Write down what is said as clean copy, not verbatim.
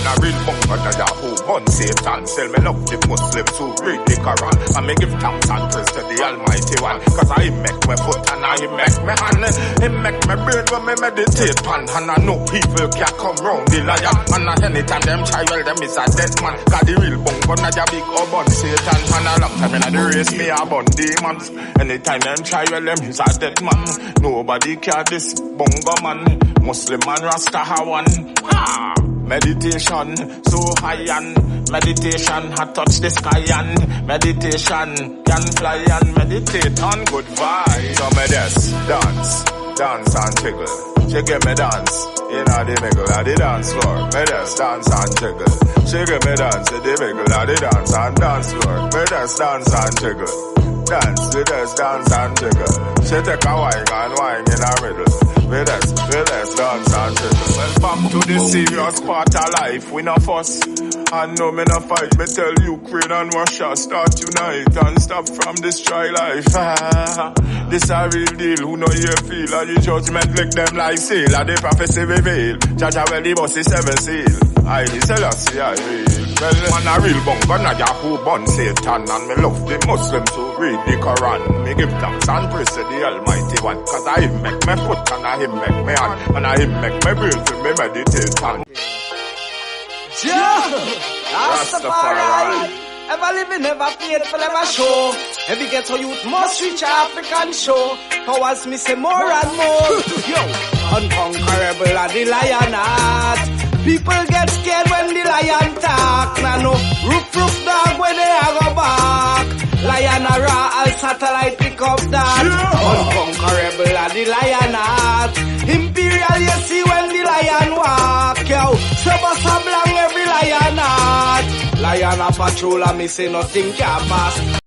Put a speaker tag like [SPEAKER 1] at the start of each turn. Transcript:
[SPEAKER 1] a real bunga na Yahoo. Bun Satan, sell me love the Muslims who read the Quran. And me give thanks and praise to the Almighty One. Cause I make my foot and I make my hand. He make my brain when me meditate pan. And I know people can't come round the liar. And anytime them try, well them is a dead man. Cause the real bunga na ya big up Bun Satan. And a long time in the race me a bun demons. Anytime them try, well them is a dead man. Nobody care this bunga man. Muslim man Rasta Hawan. Meditation so high and meditation had touched the sky and meditation can fly and meditate on good vibes. So me just dance and jiggle. She give me dance in the middle of the dance floor. Me just dance and jiggle. She give me dance in the middle of the dance floor. Me just dance and jiggle. Dance, we just dance and jiggle. She take a wine in the middle. We just dance and jiggle. Well, back to the serious part of life, we no fuss. And no me no fight, me tell Ukraine and Russia start unite and stop from destroy life. This a real deal, who know you feel, and the judgment lick them like seal, and the prophecy reveal. Jaja well the boss is 7 seal. I Selassie I real. Well, man a real bunga na Yahoo Bun Satan, and me love the Muslims who read the Quran. Me give thanks and praise to the Almighty One, cause I him make my foot and I him make my hand, and I him make my brain to me meditate on.
[SPEAKER 2] Rastafari. Ever living, ever faithful, ever show. Every ghetto youth must reach African show. Powers me say more and more. Yo, unconquerable are the lion heart. People get scared when the lion talk. Nah no, roof dog when they are go back. Lion a raw, all satellite pick up that. Unconquerable are the lion heart. Imperial you see when the lion walk. Yo, Sabasa blang every lion heart. Lion a patrol and me say nothing can pass.